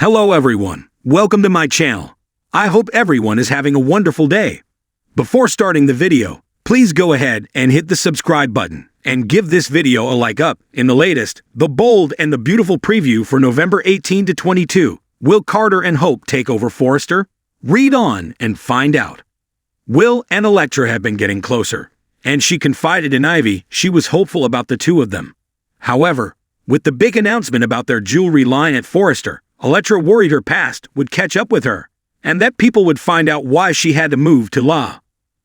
Hello everyone, welcome to my channel. I hope everyone is having a wonderful day. Before starting the video, please go ahead and hit the subscribe button and give this video a like up. In the latest, the bold and the beautiful preview for November 18 to 22, will Carter and Hope take over Forrester? Read on and find out. Will and Elektra have been getting closer, and she confided in Ivy she was hopeful about the two of them. However, with the big announcement about their jewelry line at Forrester, Elektra worried her past would catch up with her, and that people would find out why she had to move to law.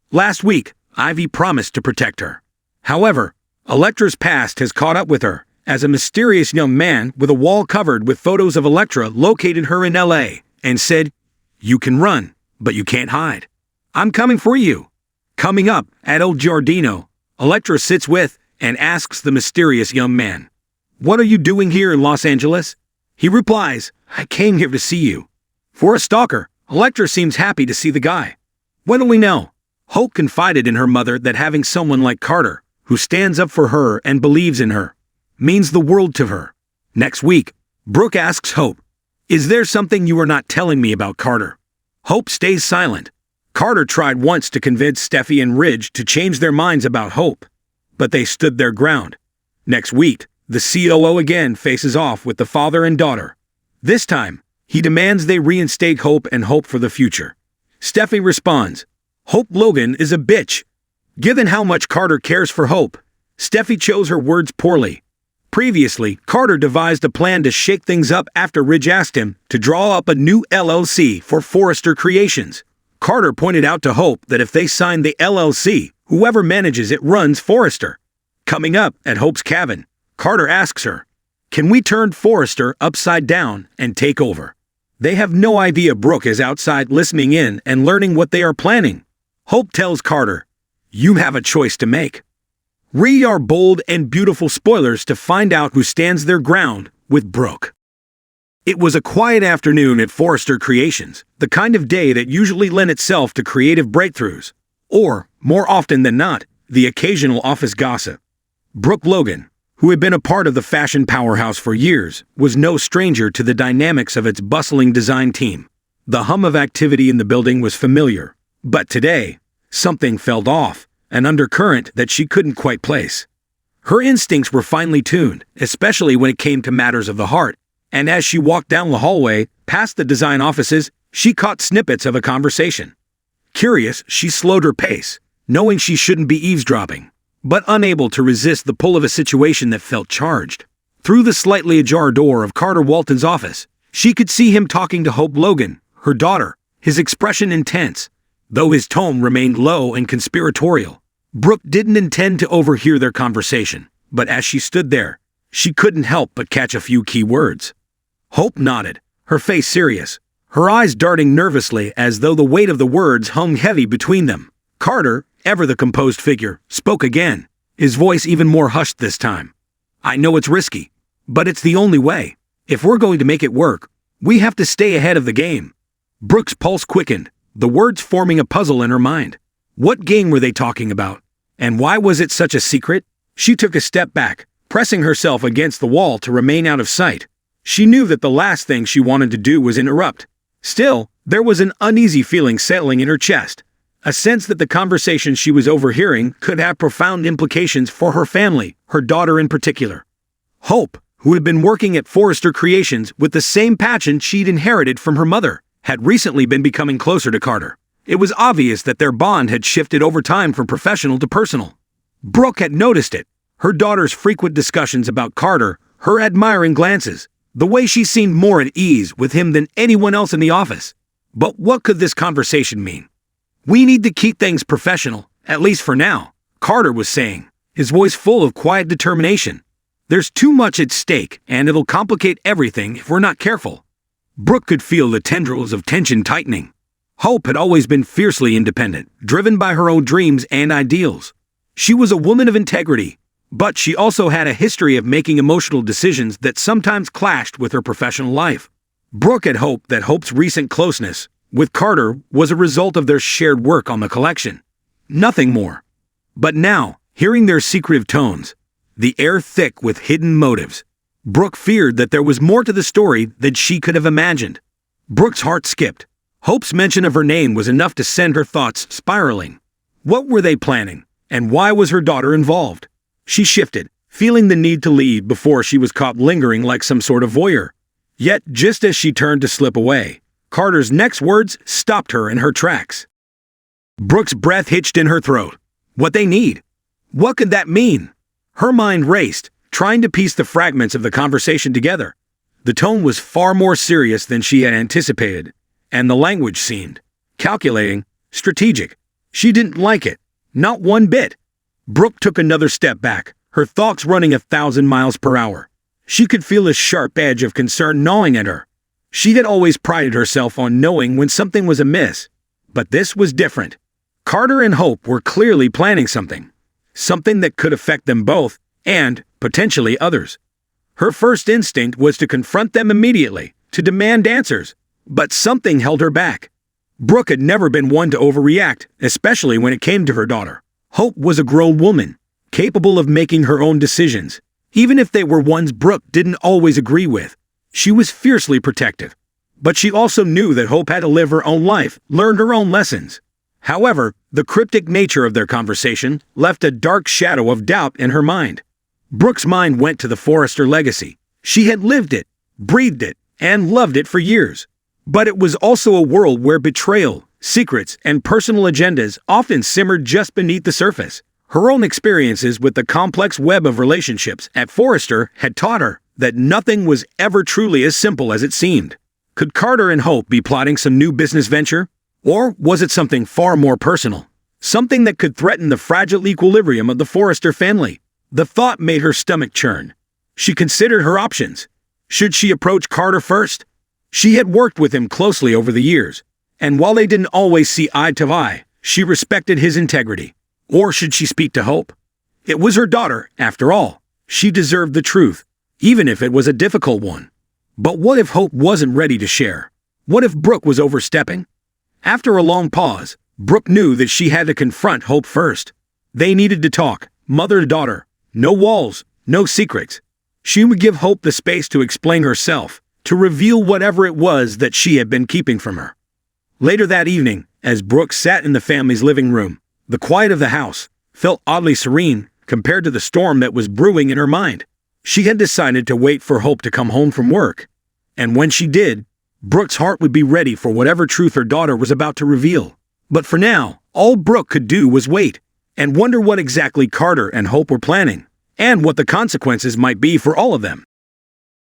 Last week, Ivy promised to protect her. However, Elektra's past has caught up with her, as a mysterious young man with a wall covered with photos of Elektra located her in LA and said, "You can run, but you can't hide. I'm coming for you." Coming up at El Giardino, Elektra sits with and asks the mysterious young man, "What are you doing here in Los Angeles?" He replies, "I came here to see you." For a stalker, Elektra seems happy to see the guy. What do we know? Hope confided in her mother that having someone like Carter, who stands up for her and believes in her, means the world to her. Next week, Brooke asks Hope, "Is there something you are not telling me about Carter?" Hope stays silent. Carter tried once to convince Steffi and Ridge to change their minds about Hope, but they stood their ground. Next week, the COO again faces off with the father and daughter. This time, he demands they reinstate Hope and hope for the future. Steffi responds, "Hope Logan is a bitch." Given how much Carter cares for Hope, Steffi chose her words poorly. Previously, Carter devised a plan to shake things up after Ridge asked him to draw up a new LLC for Forrester Creations. Carter pointed out to Hope that if they sign the LLC, whoever manages it runs Forrester. Coming up at Hope's cabin, Carter asks her, "Can we turn Forrester upside down and take over?" They have no idea Brooke is outside listening in and learning what they are planning. Hope tells Carter, "You have a choice to make." Read our bold and beautiful spoilers to find out who stands their ground with Brooke. It was a quiet afternoon at Forrester Creations, the kind of day that usually lent itself to creative breakthroughs, or, more often than not, the occasional office gossip. Brooke Logan, who had been a part of the fashion powerhouse for years, was no stranger to the dynamics of its bustling design team. The hum of activity in the building was familiar, but today, something felt off, an undercurrent that she couldn't quite place. Her instincts were finely tuned, especially when it came to matters of the heart, and as she walked down the hallway, past the design offices, she caught snippets of a conversation. Curious, she slowed her pace, knowing she shouldn't be eavesdropping, but unable to resist the pull of a situation that felt charged. Through the slightly ajar door of Carter Walton's office, she could see him talking to Hope Logan, her daughter, his expression intense, though his tone remained low and conspiratorial. Brooke didn't intend to overhear their conversation, but as she stood there, she couldn't help but catch a few key words. Hope nodded, her face serious, her eyes darting nervously as though the weight of the words hung heavy between them. Carter, ever the composed figure, spoke again, his voice even more hushed this time. "I know it's risky, but it's the only way. If we're going to make it work, we have to stay ahead of the game." Brooke's pulse quickened, the words forming a puzzle in her mind. What game were they talking about? And why was it such a secret? She took a step back, pressing herself against the wall to remain out of sight. She knew that the last thing she wanted to do was interrupt. Still, there was an uneasy feeling settling in her chest, a sense that the conversation she was overhearing could have profound implications for her family, her daughter in particular. Hope, who had been working at Forrester Creations with the same passion she'd inherited from her mother, had recently been becoming closer to Carter. It was obvious that their bond had shifted over time from professional to personal. Brooke had noticed it, her daughter's frequent discussions about Carter, her admiring glances, the way she seemed more at ease with him than anyone else in the office. But what could this conversation mean? "We need to keep things professional, at least for now," Carter was saying, his voice full of quiet determination. "There's too much at stake, and it'll complicate everything if we're not careful." Brooke could feel the tendrils of tension tightening. Hope had always been fiercely independent, driven by her own dreams and ideals. She was a woman of integrity, but she also had a history of making emotional decisions that sometimes clashed with her professional life. Brooke had hoped that Hope's recent closeness with Carter was a result of their shared work on the collection. Nothing more. But now, hearing their secretive tones, the air thick with hidden motives, Brooke feared that there was more to the story than she could have imagined. Brooke's heart skipped. Hope's mention of her name was enough to send her thoughts spiraling. What were they planning, and why was her daughter involved? She shifted, feeling the need to leave before she was caught lingering like some sort of voyeur. Yet, just as she turned to slip away, Carter's next words stopped her in her tracks. Brooke's breath hitched in her throat. What they need? What could that mean? Her mind raced, trying to piece the fragments of the conversation together. The tone was far more serious than she had anticipated, and the language seemed calculating, strategic. She didn't like it, not one bit. Brooke took another step back, her thoughts running 1,000 miles per hour. She could feel a sharp edge of concern gnawing at her. She had always prided herself on knowing when something was amiss, but this was different. Carter and Hope were clearly planning something that could affect them both, and, potentially, others. Her first instinct was to confront them immediately, to demand answers, but something held her back. Brooke had never been one to overreact, especially when it came to her daughter. Hope was a grown woman, capable of making her own decisions, even if they were ones Brooke didn't always agree with. She was fiercely protective, but she also knew that Hope had to live her own life, learn her own lessons. However, the cryptic nature of their conversation left a dark shadow of doubt in her mind. Brooke's mind went to the Forrester legacy. She had lived it, breathed it, and loved it for years. But it was also a world where betrayal, secrets, and personal agendas often simmered just beneath the surface. Her own experiences with the complex web of relationships at Forrester had taught her that nothing was ever truly as simple as it seemed. Could Carter and Hope be plotting some new business venture? Or was it something far more personal? Something that could threaten the fragile equilibrium of the Forrester family? The thought made her stomach churn. She considered her options. Should she approach Carter first? She had worked with him closely over the years, and while they didn't always see eye to eye, she respected his integrity. Or should she speak to Hope? It was her daughter, after all. She deserved the truth, even if it was a difficult one. But what if Hope wasn't ready to share? What if Brooke was overstepping? After a long pause, Brooke knew that she had to confront Hope first. They needed to talk, mother to daughter. No walls, no secrets. She would give Hope the space to explain herself, to reveal whatever it was that she had been keeping from her. Later that evening, as Brooke sat in the family's living room, the quiet of the house felt oddly serene compared to the storm that was brewing in her mind. She had decided to wait for Hope to come home from work, and when she did, Brooke's heart would be ready for whatever truth her daughter was about to reveal. But for now, all Brooke could do was wait, and wonder what exactly Carter and Hope were planning, and what the consequences might be for all of them.